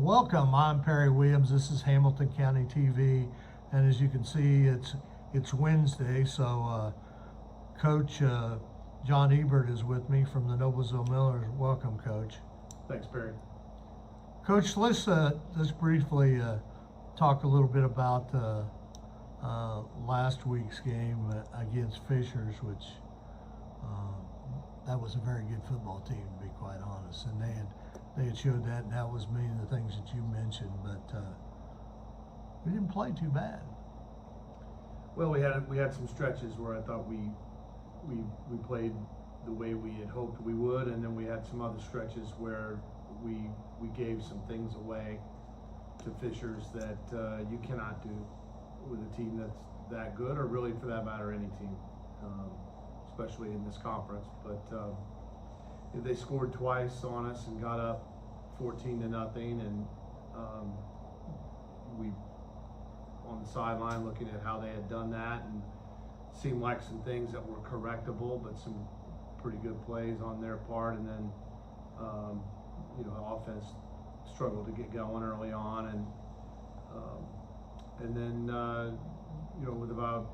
Welcome, I'm Perry Williams. This is Hamilton County TV, and as you can see, it's Wednesday, so Coach John Hebert is with me from the Noblesville Millers. Welcome, Coach. Thanks, Perry. Coach, let's briefly talk a little bit about last week's game against Fishers, which that was a very good football team, to be quite honest, and they had showed that, and that was many of the things that you mentioned, but we didn't play too bad. Well, we had some stretches where I thought we played the way we had hoped we would, and then we had some other stretches where we gave some things away to Fishers that you cannot do with a team that's that good, or really for that matter any team, especially in this conference. But they scored twice on us and got up 14-0, and we on the sideline looking at how they had done that, and seemed like some things that were correctable, but some pretty good plays on their part, and then offense struggled to get going early on, and then with about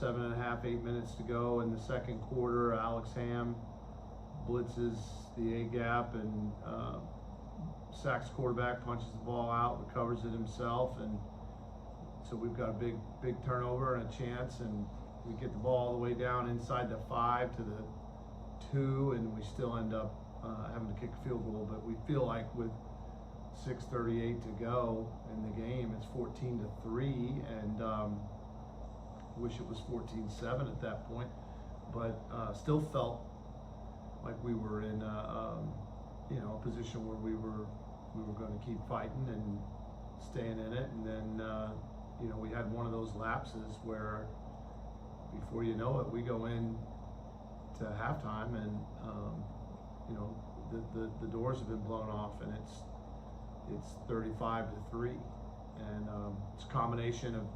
7.5, 8 minutes to go in the second quarter, Alex Ham blitzes the A gap and sacks quarterback, punches the ball out, recovers it himself, and so we've got a big turnover and a chance, and we get the ball all the way down inside the 5 to the 2, and we still end up having to kick a field goal. But we feel like with 6:38 to go in the game, it's 14-3, and wish it was 14-7 at that point, but still felt like we were in a position where we were going to keep fighting and staying in it. And then we had one of those lapses where before you know it, we go in to halftime, and the doors have been blown off, and it's 35-3, and it's a combination of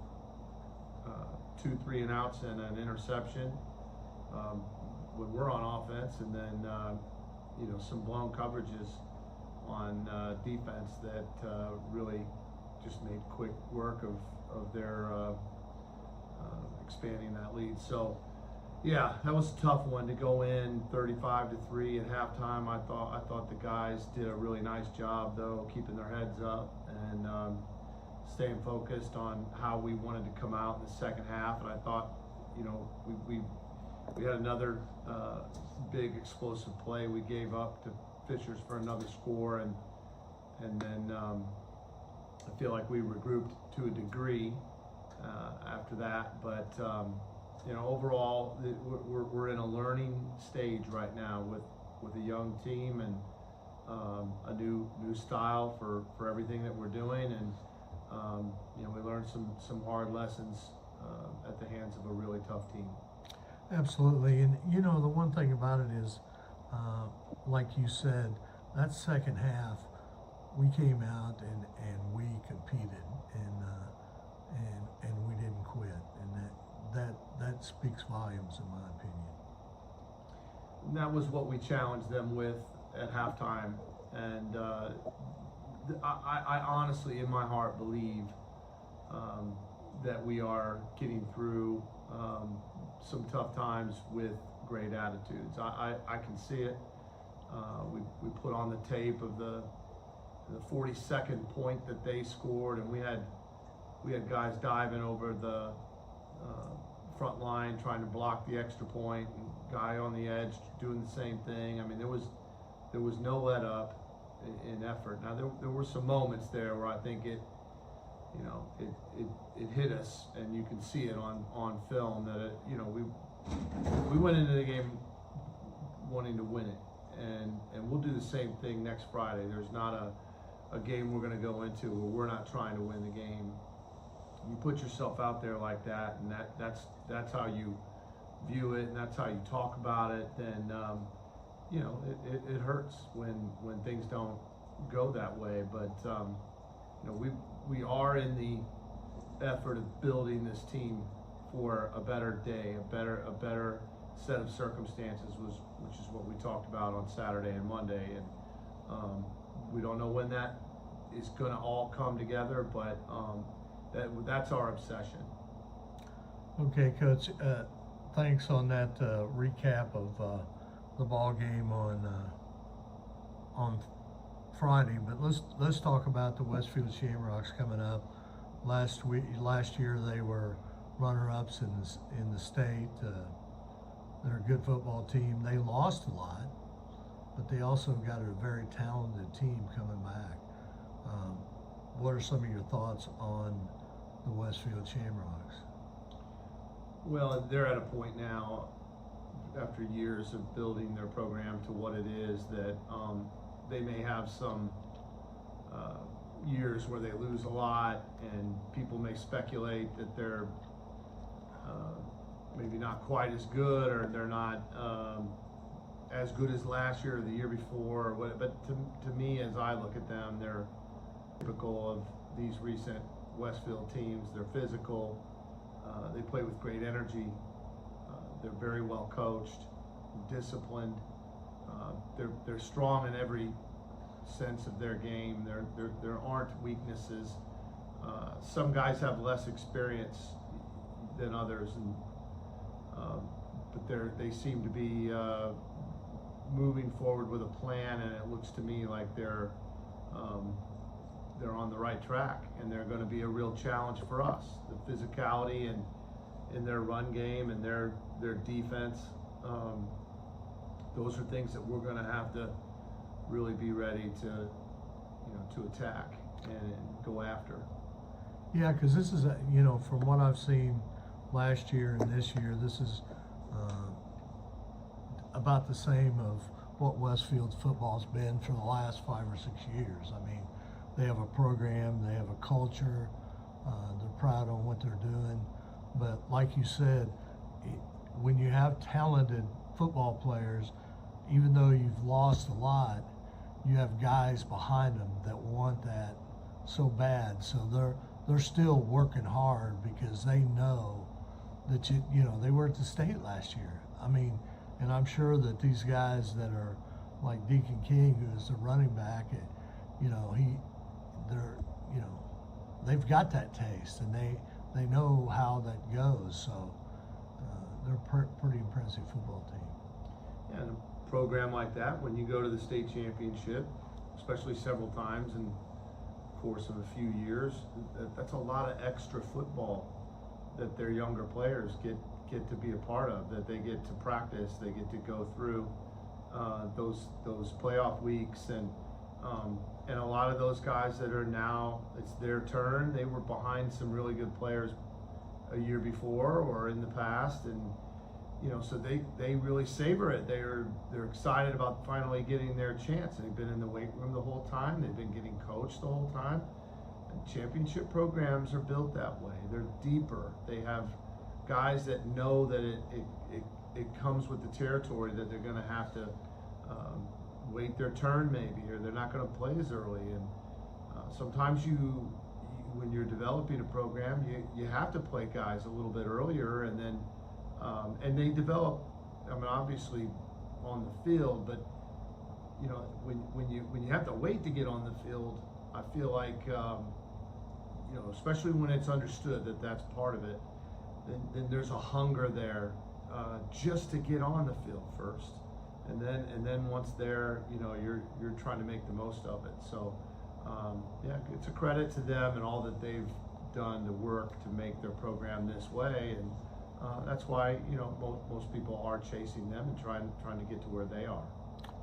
2 3-and-outs and an interception when we're on offense, and then some blown coverages on defense that really just made quick work of their expanding that lead. So yeah, that was a tough one to go in 35-3 at halftime. I thought the guys did a really nice job, though, keeping their heads up and staying focused on how we wanted to come out in the second half. And I thought, we had another big explosive play we gave up to Fishers for another score, and then I feel like we regrouped to a degree after that. But overall, we're in a learning stage right now with a young team and a new style for everything that we're doing, and we learned some hard lessons at the hands of a really tough team. Absolutely, and the one thing about it is, like you said, that second half, we came out and we competed, and we didn't quit, and that speaks volumes in my opinion. And that was what we challenged them with at halftime, and I honestly, in my heart, believe that we are getting through some tough times with great attitudes. I can see it. We put on the tape of the 42nd point that they scored, and we had guys diving over the front line trying to block the extra point, and guy on the edge doing the same thing. I mean, there was no let up in effort. Now there were some moments there where I think it hit us, and you can see it on film that we went into the game wanting to win it, and we'll do the same thing next Friday. There's not a game we're going to go into where we're not trying to win the game. You put yourself out there like that, and that's how you view it, and that's how you talk about it. Then it hurts when things don't go that way. But we are in the effort of building this team for a better day, a better set of circumstances, which is what we talked about on Saturday and Monday. And we don't know when that is gonna all come together, but that's our obsession. Okay, Coach, thanks on that recap of the ball game on Friday. But let's talk about the Westfield Shamrocks coming up. Last year they were runner-ups in the state. They're a good football team. They lost a lot, but they also got a very talented team coming back. What are some of your thoughts on the Westfield Shamrocks? Well, they're at a point now, after years of building their program to what it is, that they may have some years where they lose a lot, and people may speculate that they're maybe not quite as good, or they're not as good as last year or the year before. But to me, as I look at them, they're typical of these recent Westfield teams. They're physical. They play with great energy. They're very well coached, disciplined. They're strong in every sense of their game. There aren't weaknesses. Some guys have less experience than others, but they seem to be moving forward with a plan, and it looks to me like they're on the right track, and they're going to be a real challenge for us. The physicality and in their run game and their defense, those are things that we're going to have to really be ready to attack and go after. Yeah, because this is from what I've seen last year and this year, this is about the same of what Westfield's football's been for the last 5 or 6 years. I mean, they have a program, they have a culture, they're proud on what they're doing. But like you said, when you have talented football players, even though you've lost a lot, you have guys behind them that want that so bad. So they're still working hard because they know that they were at the state last year. I mean, and I'm sure that these guys that are like Deacon King, who is the running back, they've got that taste, and they know how that goes. So they're pretty impressive football team. Yeah, and a program like that, when you go to the state championship, especially several times in the course of a few years, that's a lot of extra football that their younger players get to be a part of, that they get to practice, they get to go through those playoff weeks, and a lot of those guys that are now, it's their turn. They were behind some really good players a year before or in the past, and so they really savor it. They're excited about finally getting their chance. They've been in the weight room the whole time. They've been getting coached the whole time. And championship programs are built that way. They're deeper. They have guys that know that it comes with the territory, that they're going to have to wait their turn maybe, or they're not going to play as early. And sometimes when you're developing a program, you have to play guys a little bit earlier, and then and they develop. I mean, obviously on the field, but when you have to wait to get on the field, I feel like especially when it's understood that that's part of it, then there's a hunger there just to get on the field first, and then once there, you're trying to make the most of it. So yeah, it's a credit to them and all that they've done to work to make their program this way, and that's why most people are chasing them and trying to get to where they are.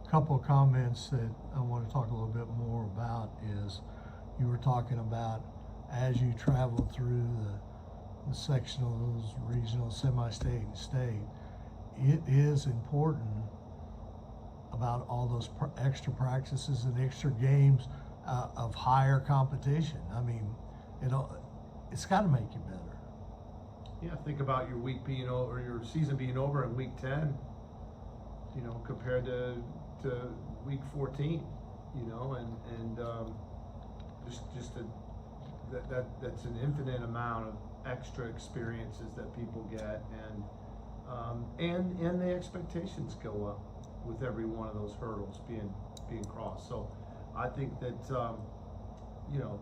A couple of comments that I want to talk a little bit more about is, you were talking about as you travel through the sectionals, regional, semi-state, and state, it is important about all those extra practices and extra games of higher competition. I mean, it's got to make you better. Yeah, think about your week being over, your season being over in week 10, compared to week 14, and that's an infinite amount of extra experiences that people get, and the expectations go up with every one of those hurdles being crossed. So I think that you know,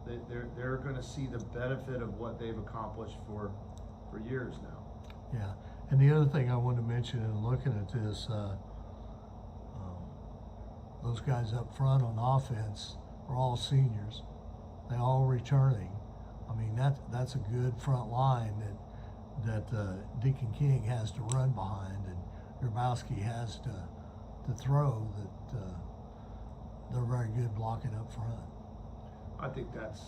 they're going to see the benefit of what they've accomplished for years now. Yeah, and the other thing I wanted to mention in looking at this, those guys up front on offense are all seniors. They all returning. I mean, that's a good front line that Deacon King has to run behind, and Grabowski has to throw. That they're very good blocking up front. I think that's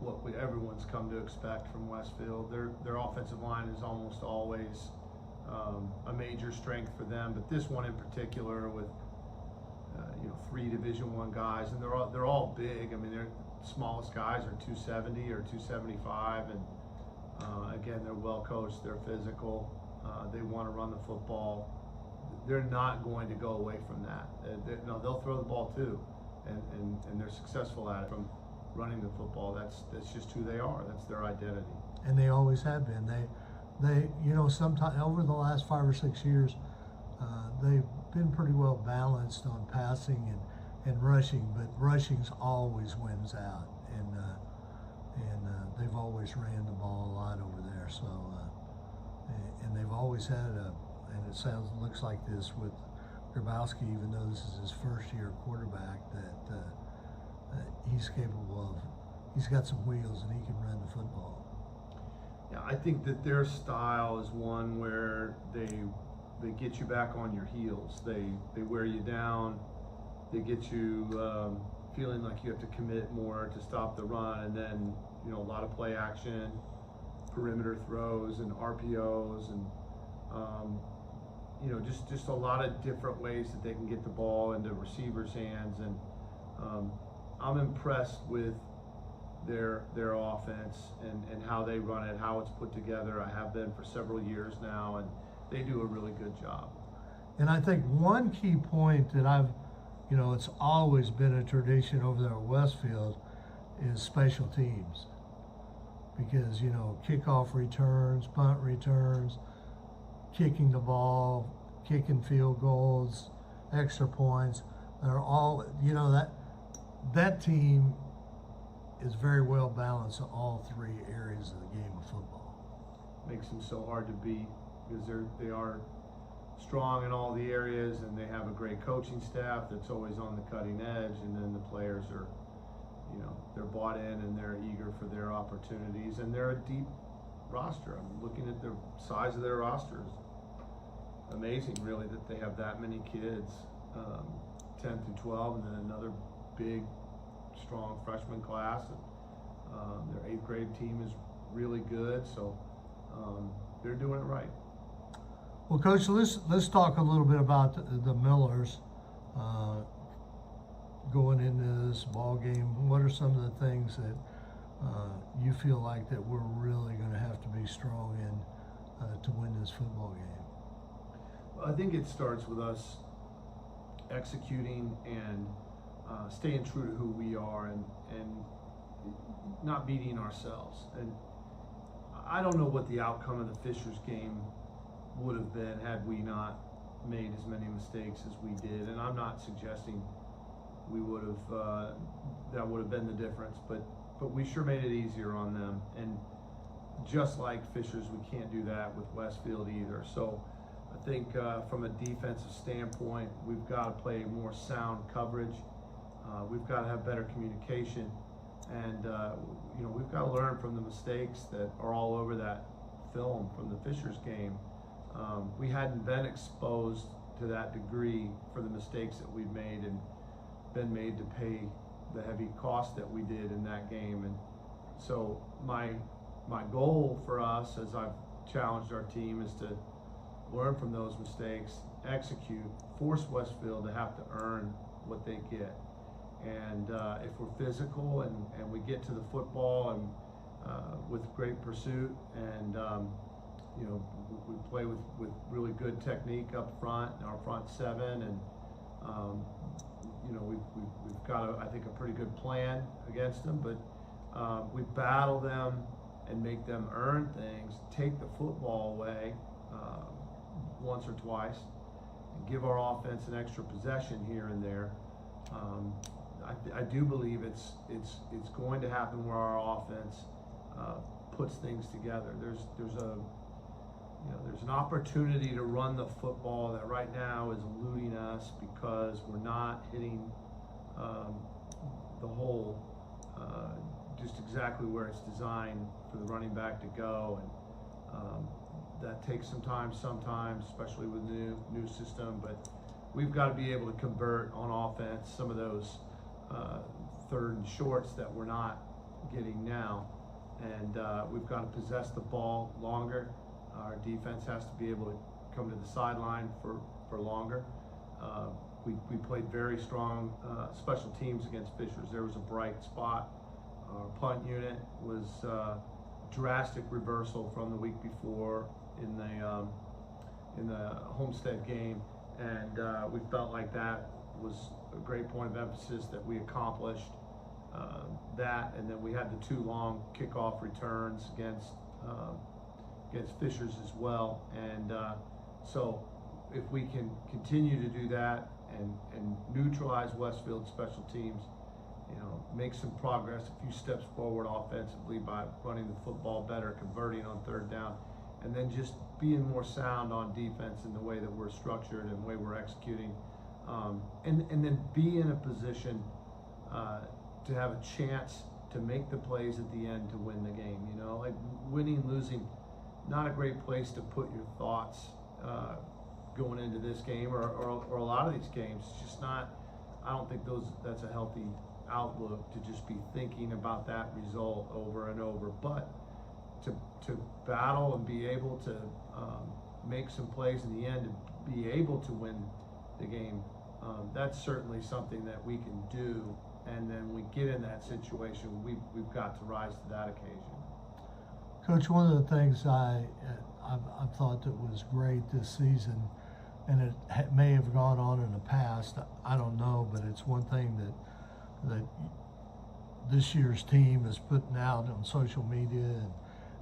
what everyone's come to expect from Westfield. Their offensive line is almost always a major strength for them, but this one in particular with you know, 3 Division I guys, and they're all big. I mean, their smallest guys are 270 or 275, and again, they're well coached, they're physical, they want to run the football. They're not going to go away from that. No, they'll throw the ball too, and they're successful at it from running the football. That's just who they are. That's their identity. And they always have been. They you know, sometime over the last 5 or 6 years, they've been pretty well balanced on passing and rushing, but rushing's always wins out, and they've always ran the ball a lot over there. So, and they've always had and it looks like this with Grabowski, even though this is his first year quarterback, that he's capable of. He's got some wheels and he can run the football. Yeah, I think that their style is one where they get you back on your heels. They wear you down. They get you feeling like you have to commit more to stop the run, and then, you know, a lot of play action, perimeter throws, and RPOs, and you know, just a lot of different ways that they can get the ball into receivers' hands. And I'm impressed with their offense and how they run it, how it's put together. I have been for several years now, and they do a really good job. And I think one key point that you know, it's always been a tradition over there at Westfield is special teams. Because, you know, kickoff returns, punt returns, kicking the ball, kicking field goals, extra points, they're all, you know, that team is very well balanced in all 3 areas of the game of football. Makes them so hard to beat because they are strong in all the areas, and they have a great coaching staff that's always on the cutting edge, and then the players are, you know, they're bought in and they're eager for their opportunities, and they're a deep roster. I'm looking at the size of their rosters. Amazing, really, that they have that many kids, 10 through 12, and then another big, strong freshman class. And their 8th grade team is really good, so they're doing it right. Well, Coach, let's talk a little bit about the Millers going into this ball game. What are some of the things that you feel like that we're really going to have to be strong in to win this football game? Well, I think it starts with us executing and staying true to who we are, and not beating ourselves. And I don't know what the outcome of the Fishers game would have been had we not made as many mistakes as we did, and I'm not suggesting we would have that would have been the difference, but we sure made it easier on them. And just like Fishers, we can't do that with Westfield either. So I think from a defensive standpoint, we've got to play more sound coverage. We've got to have better communication, and you know, we've got to learn from the mistakes that are all over that film from the Fishers game. We hadn't been exposed to that degree for the mistakes that we've made and been made to pay the heavy cost that we did in that game. And so my goal for us, as I've challenged our team, is to learn from those mistakes, execute, force Westfield to have to earn what they get. And if we're physical and we get to the football and with great pursuit, and you know, we play with really good technique up front, our front 7, and you know, we've got I think a pretty good plan against them, but we battle them and make them earn things, take the football away once or twice, and give our offense an extra possession here and there. I do believe it's going to happen where our offense puts things together. There's an opportunity to run the football that right now is eluding us because we're not hitting the hole just exactly where it's designed for the running back to go, and that takes some time sometimes, especially with new system. But we've got to be able to convert on offense some of those third and shorts that we're not getting now, and we've got to possess the ball longer. Our defense has to be able to come to the sideline for longer. We played very strong special teams against Fishers. There was a bright spot. Our punt unit was drastic reversal from the week before in the Homestead game, and we felt like that was a great point of emphasis that we accomplished that, and then we had the 2 long kickoff returns against Fishers as well, and so if we can continue to do that and neutralize Westfield special teams, make some progress, a few steps forward offensively by running the football better, converting on third down, and then just being more sound on defense in the way that we're structured and the way we're executing, and then be in a position to have a chance to make the plays at the end to win the game. Like winning, losing, not a great place to put your thoughts going into this game or a lot of these games. It's just not. I don't think that's a healthy outlook to just be thinking about that result over and over, but to battle and be able to make some plays in the end and be able to win the game. That's certainly something that we can do, and then we get in that situation, we've got to rise to that occasion. Coach, one of the things I've thought that was great this season, and it may have gone on in the past, I don't know, but it's one thing that this year's team is putting out on social media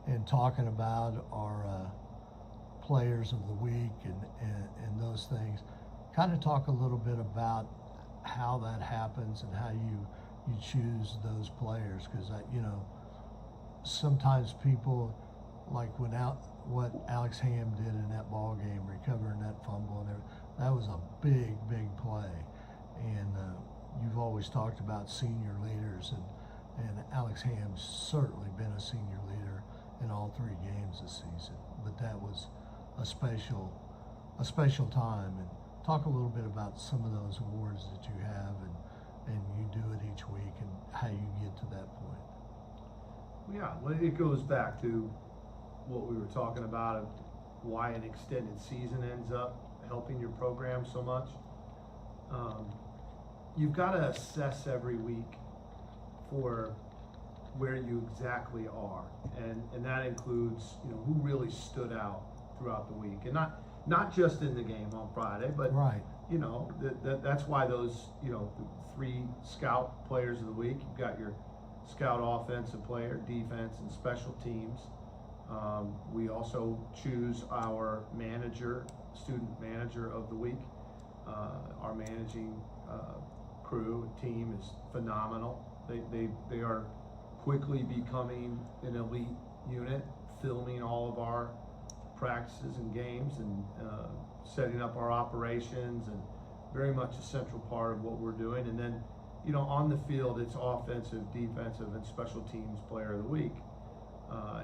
and talking about our players of the week and those things. Kind of talk a little bit about how that happens and how you choose those players, because sometimes people, like what Alex Ham did in that ball game, recovering that fumble and everything, that was a big play. And you've always talked about senior leaders, and Alex Ham's certainly been a senior leader in all 3 games this season. But that was a special time. And talk a little bit about some of those awards that you have, and you do it each week, and how you get to that point. Yeah, well, it goes back to what we were talking about of why an extended season ends up helping your program so much. You've got to assess every week for where you exactly are, and that includes who really stood out throughout the week, and not just in the game on Friday, but right. That's why those 3 scout players of the week. You've got your scout offensive player, defense, and special teams. We also choose our student manager of the week. Our managing crew team is phenomenal. They are quickly becoming an elite unit, filming all of our practices and games, and setting up our operations, and very much a central part of what we're doing. And then on the field, it's offensive, defensive, and special teams player of the week.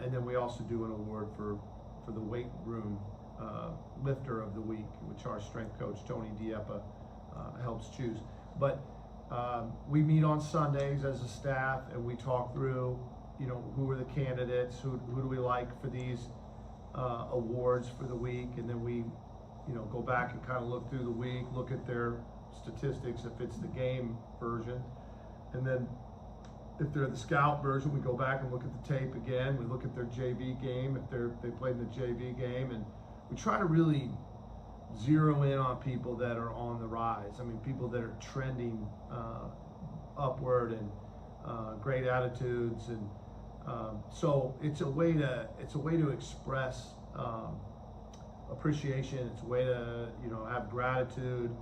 And then we also do an award for the weight room lifter of the week, which our strength coach Tony Diepa helps choose. But we meet on Sundays as a staff, and we talk through who are the candidates, who do we like for these awards for the week, and then we go back and kind of look through the week, look at their statistics if it's the game version, and then if they're the scout version, we go back and look at the tape again. We look at their JV game if they played in the JV game, and we try to really zero in on people that are on the rise. I mean, people that are trending upward, and great attitudes, and so it's a way to express appreciation. It's a way to have gratitude,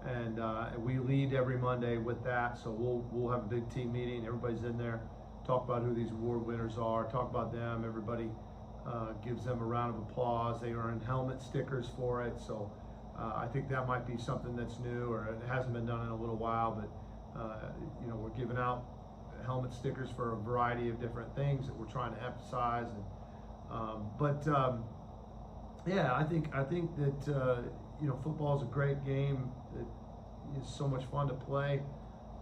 And we lead every Monday with that, so we'll have a big team meeting. Everybody's in there, talk about who these award winners are, talk about them. Everybody gives them a round of applause. They earn helmet stickers for it, so I think that might be something that's new, or it hasn't been done in a little while, but you know, we're giving out helmet stickers for a variety of different things that we're trying to emphasize. And yeah, I think that you know, football is a great game that is so much fun to play,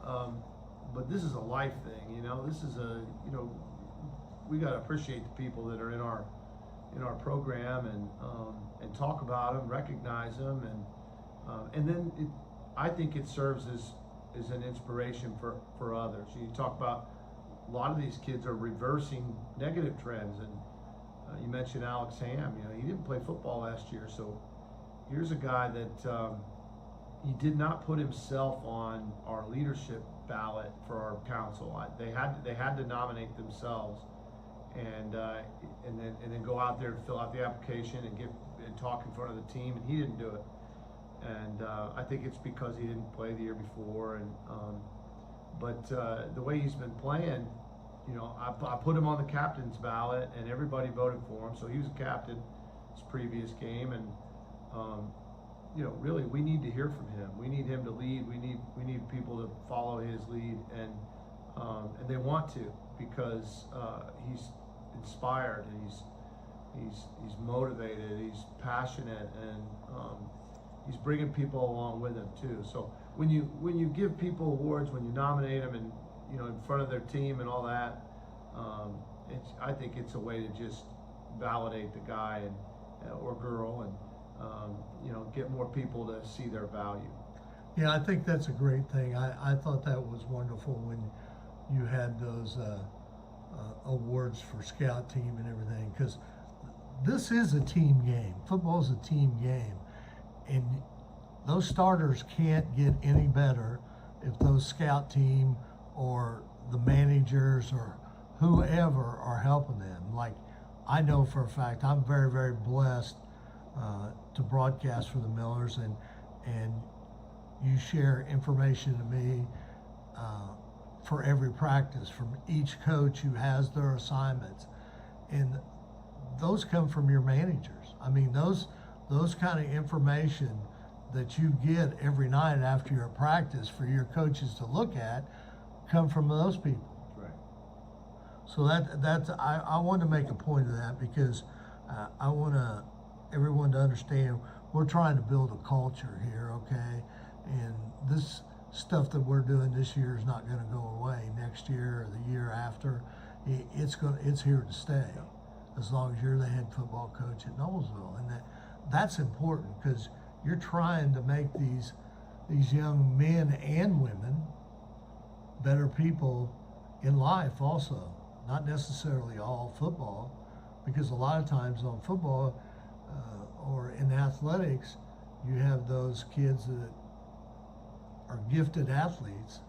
but this is a life thing. You know, this is you know, we got to appreciate the people that are in our program, and talk about them, recognize them, and then I think it serves as an inspiration for others. You talk about a lot of these kids are reversing negative trends, and you mentioned Alex Ham. You know, he didn't play football last year, so here's a guy that he did not put himself on our leadership ballot for our council. They had to nominate themselves, and then go out there and fill out the application and talk in front of the team, and he didn't do it. And I think it's because he didn't play the year before, and but the way he's been playing, you know, I put him on the captain's ballot, and everybody voted for him, so he was a captain his previous game. And you know, really, we need to hear from him. We need him to lead. We need people to follow his lead, and they want to, because he's inspired, and he's motivated, he's passionate, and he's bringing people along with him too. So when you give people awards, when you nominate them, and you know, in front of their team and all that, I think it's a way to just validate the guy or girl, and you know, get more people to see their value. Yeah, I think that's a great thing. I thought that was wonderful when you had those awards for scout team and everything, because this is a team game. Football is a team game, and those starters can't get any better if those scout team or the managers or whoever are helping them. Like, I know for a fact I'm very, very blessed to broadcast for the Millers, and you share information to me for every practice from each coach who has their assignments, and those come from your managers. I mean, those kind of information that you get every night after your practice for your coaches to look at come from those people. Right. So I want to make a point of that, because I want everyone to understand we're trying to build a culture here, okay? And this stuff that we're doing this year is not going to go away next year or the year after. It's here to stay, as long as you're the head football coach at Noblesville, and that's important, because you're trying to make these young men and women better people in life also, not necessarily all football, because a lot of times on football or in athletics, you have those kids that are gifted athletes,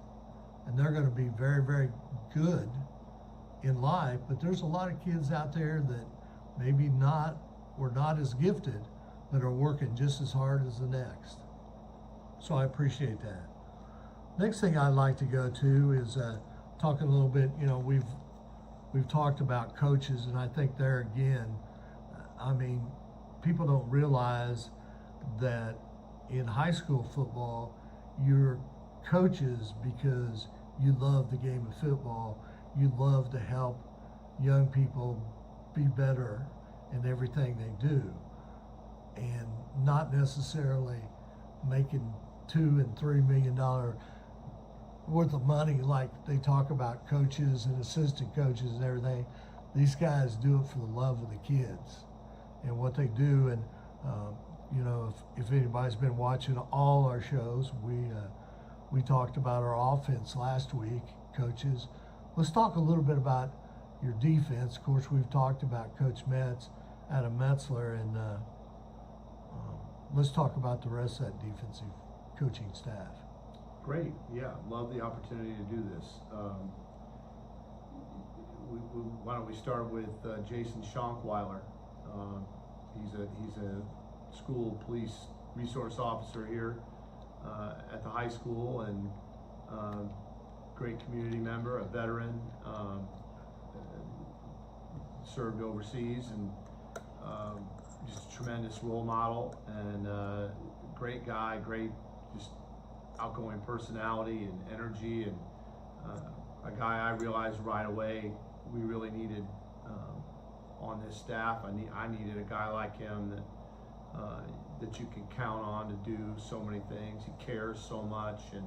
and they're going to be very, very good in life, but there's a lot of kids out there that maybe not as gifted, but are working just as hard as the next. So I appreciate that. Next thing I'd like to go to is talking a little bit. You know, we've talked about coaches, and I think there again, I mean, people don't realize that in high school football, you're coaches because you love the game of football. You love to help young people be better in everything they do, and not necessarily making $2 and $3 million worth of money like they talk about coaches and assistant coaches and everything. These guys do it for the love of the kids and what they do. And you know, if anybody's been watching all our shows, we talked about our offense last week, coaches. Let's talk a little bit about your defense. Of course, we've talked about Coach Metz, Adam Metzler, and let's talk about the rest of that defensive coaching staff. Great, yeah, love the opportunity to do this. Why don't we start with Jason Schonkweiler? He's a school police resource officer here. at the high school, and great community member, a veteran, served overseas, and just a tremendous role model, and great guy, great just outgoing personality and energy, and a guy I realized right away we really needed on this staff. I needed a guy like him that you can count on to do so many things. He cares so much, and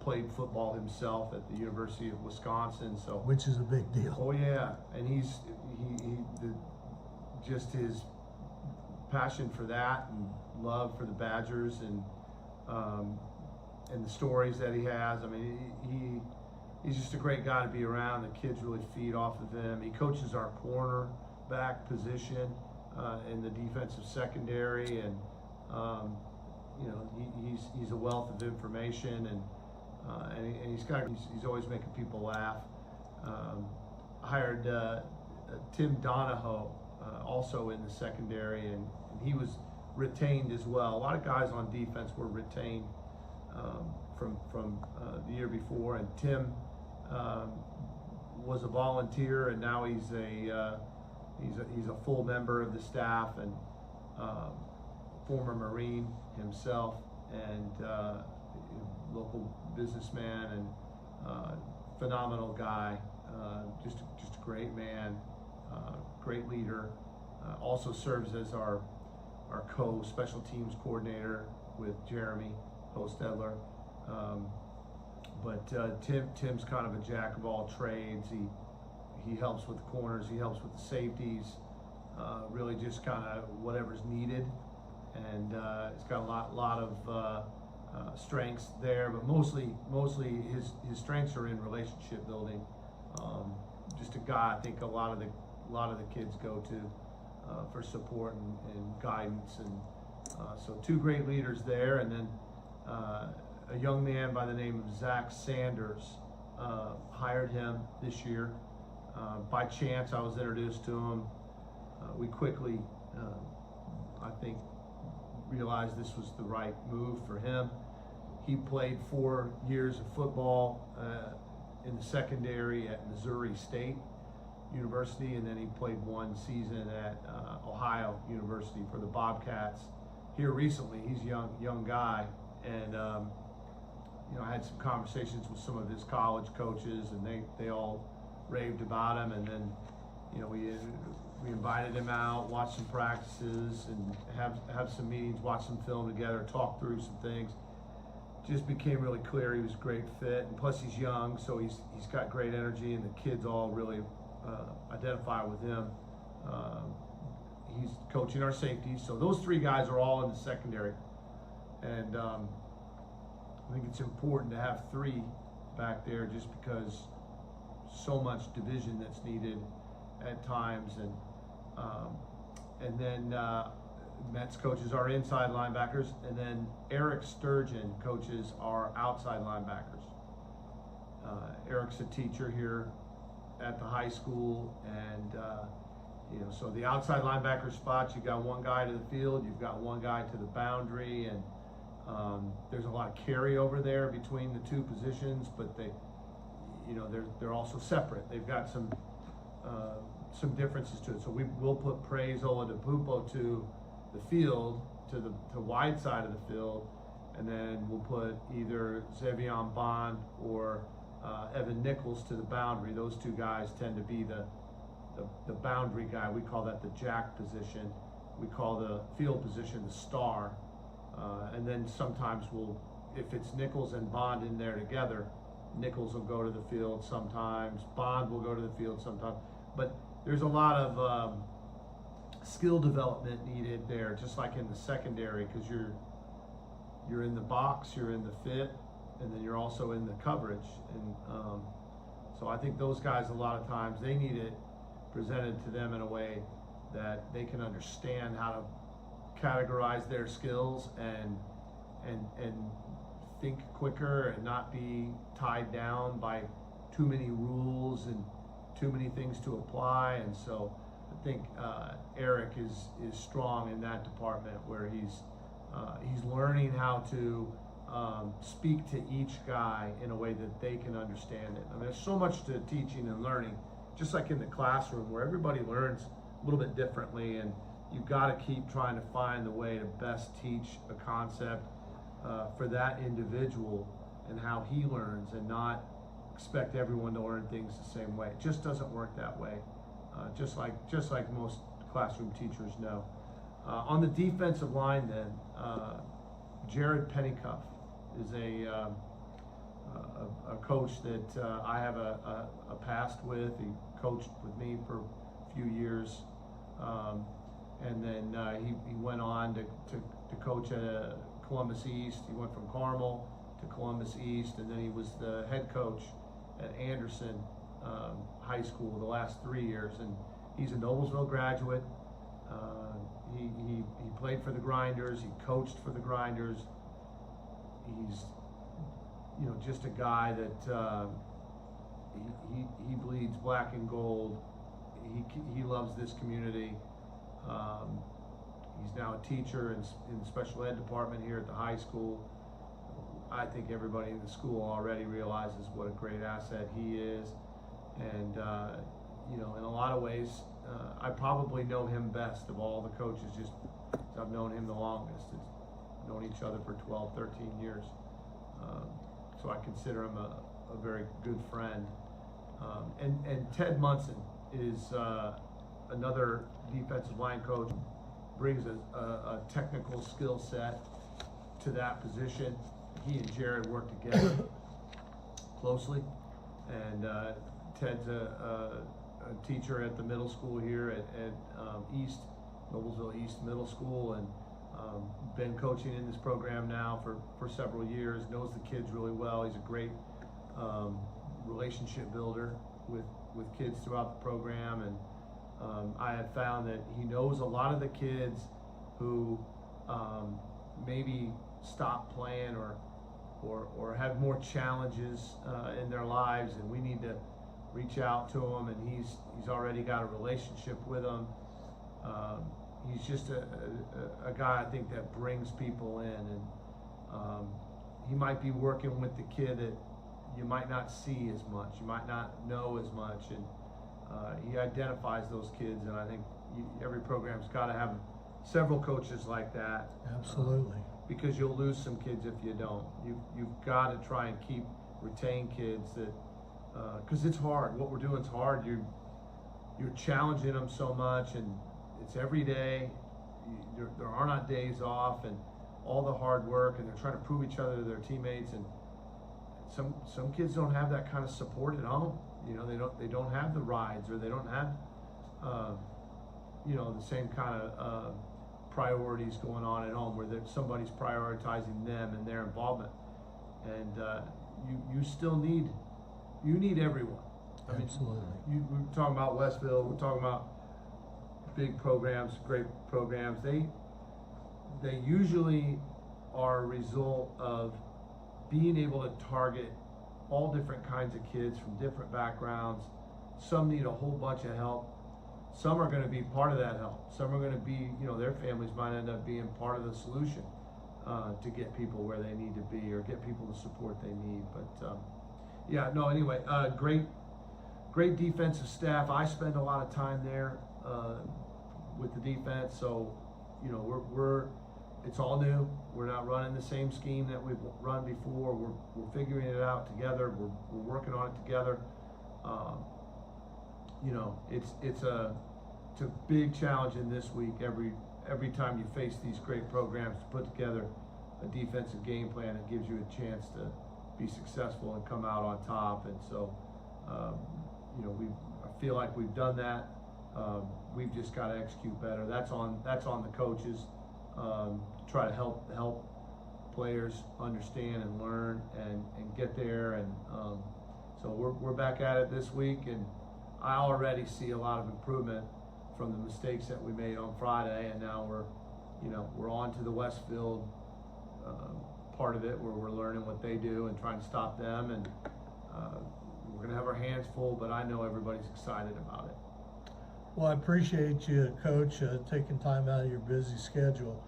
played football himself at the University of Wisconsin. So, which is a big deal. oh yeah, and just his passion for that, and love for the Badgers, and the stories that he has. I mean, he's just a great guy to be around. The kids really feed off of him. He coaches our cornerback position in the defensive secondary, and you know, he's a wealth of information, and he's always making people laugh. Hired Tim Donahoe also in the secondary, and he was retained as well. A lot of guys on defense were retained from the year before, and Tim was a volunteer, and now he's a full member of the staff, and former Marine himself, and local businessman, and phenomenal guy, just a great man, great leader. Also serves as our co-special teams coordinator with Jeremy Hostedler. But Tim's kind of a jack of all trades. He helps with the corners, he helps with the safeties, really just kind of whatever's needed. And it's got a lot of strengths there, but mostly his strengths are in relationship building. Just a guy I think a lot of the kids go to for support and guidance, and so two great leaders there, and then a young man by the name of Zach Sanders. Hired him this year by chance. I was introduced to him. We quickly, I think, realized this was the right move for him. He played 4 years of football in the secondary at Missouri State University, and then he played 1 season at Ohio University for the Bobcats. Here recently, he's a young guy, and you know, I had some conversations with some of his college coaches, and they all raved about him. And then, you know, we invited him out, watched some practices, and have some meetings, watch some film together, talk through some things. Just became really clear he was a great fit, and plus he's young, so he's got great energy, and the kids all really identify with him. He's coaching our safeties, so those 3 guys are all in the secondary, and I think it's important to have 3 back there, just because so much division that's needed at times, and then Metz coaches our inside linebackers, and then Eric Sturgeon coaches our outside linebackers. Eric's a teacher here at the high school, and you know, so the outside linebacker spots, you've got 1 guy to the field, you've got 1 guy to the boundary, and there's a lot of carryover there between the 2 positions, but you know, they're also separate. They've got some differences to it. So we'll put Praise Oladipupo to the field, to the wide side of the field, and then we'll put either Zevion Bond or Evan Nichols to the boundary. Those 2 guys tend to be the boundary guy. We call that the jack position. We call the field position the star. And then sometimes if it's Nichols and Bond in there together, Nichols will go to the field sometimes, Bond will go to the field sometimes. But there's a lot of skill development needed there, just like in the secondary, because you're in the box, you're in the fit, and then you're also in the coverage. And so I think those guys, a lot of times, they need it presented to them in a way that they can understand how to categorize their skills and think quicker, and not be tied down by too many rules and too many things to apply. And so I think Eric is strong in that department, where he's learning how to speak to each guy in a way that they can understand it. I mean, there's so much to teaching and learning, just like in the classroom where everybody learns a little bit differently, and you've got to keep trying to find the way to best teach a concept for that individual and how he learns, and not expect everyone to learn things the same way. It just doesn't work that way. Just like most classroom teachers know. On the defensive line, then, Jared Pennycuff is a coach that I have a past with. He coached with me for a few years, and then he went on to coach at Columbus East. He went from Carmel to Columbus East, and then he was the head coach at Anderson High School the last 3 years, and he's a Noblesville graduate. He played for the Grinders. He coached for the Grinders. He's, just a guy that he bleeds black and gold. He loves this community. He's now a teacher in the special ed department here at the high school. I think everybody in the school already realizes what a great asset he is, and in a lot of ways, I probably know him best of all the coaches, just because I've known him the longest. We've known each other for 12, 13 years. So I consider him a very good friend. And Ted Munson is another defensive line coach, brings a technical skill set to that position. He and Jared work together closely, and Ted's a teacher at the middle school here at Noblesville East Middle School, and been coaching in this program now for several years, knows the kids really well. He's a great relationship builder with kids throughout the program, and I have found that he knows a lot of the kids who maybe stop playing or have more challenges in their lives, and we need to reach out to them, and he's already got a relationship with them. He's just a guy, I think, that brings people in, and he might be working with the kid that you might not see as much, you might not know as much, and he identifies those kids, and I think every program's got to have several coaches like that. Absolutely. Because you'll lose some kids if you don't. You've got to try and retain kids that, because it's hard. What we're doing is hard. You're challenging them so much, and it's every day. There are not days off, and all the hard work, and they're trying to prove each other to their teammates. And some kids don't have that kind of support at home. They don't have the rides, or they don't have the same kind of priorities going on at home, where somebody's prioritizing them and their involvement. And you still need everyone. Absolutely. We're talking about Westville. We're talking about big programs, great programs. They usually are a result of being able to target all different kinds of kids from different backgrounds. Some need a whole bunch of help. Some are going to be part of that help. Some are going to be, their families might end up being part of the solution to get people where they need to be, or get people the support they need. But anyway, great defensive staff. I spend a lot of time there with the defense, so it's all new. We're not running the same scheme that we've run before. We're figuring it out together. We're working on it together. It's a big challenge in this week. Every time you face these great programs, to put together a defensive game plan that gives you a chance to be successful and come out on top. And so, I feel like we've done that. We've just got to execute better. That's on the coaches. Try to help players understand and learn and get there. And so we're back at it this week, and I already see a lot of improvement from the mistakes that we made on Friday, and now we're on to the Westfield part of it, where we're learning what they do and trying to stop them, and we're going to have our hands full, but I know everybody's excited about it. Well, I appreciate you, Coach, taking time out of your busy schedule.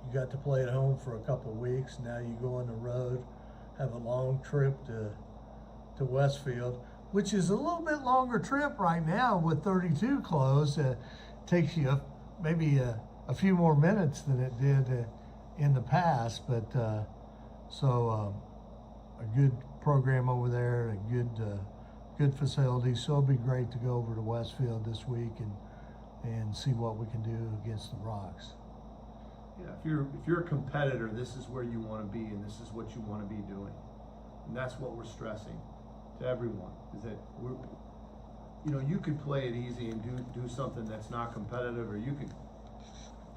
you got to play at home for a couple of weeks. Now you go on the road, have a long trip to Westfield, which is a little bit longer trip right now with 32 closed. Takes you maybe a few more minutes than it did in the past, but a good program over there, a good facility. So it'll be great to go over to Westfield this week and see what we can do against the Rocks. Yeah, if you're a competitor, this is where you want to be, and this is what you want to be doing, and that's what we're stressing to everyone, is that you could play it easy and do something that's not competitive, or you could.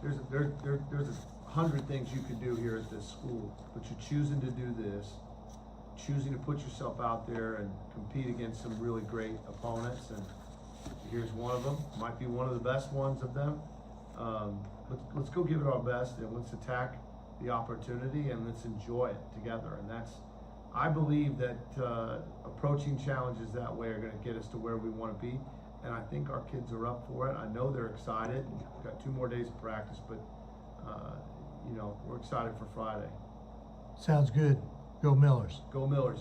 There's 100 things you could do here at this school, but you're choosing to do this, choosing to put yourself out there and compete against some really great opponents, and here's one of them. Might be one of the best ones of them. Let's go give it our best, and let's attack the opportunity, and let's enjoy it together. And I believe that approaching challenges that way are going to get us to where we want to be, and I think our kids are up for it. I know they're excited. We've got 2 more days of practice, but we're excited for Friday. Sounds good. Go Millers. Go Millers.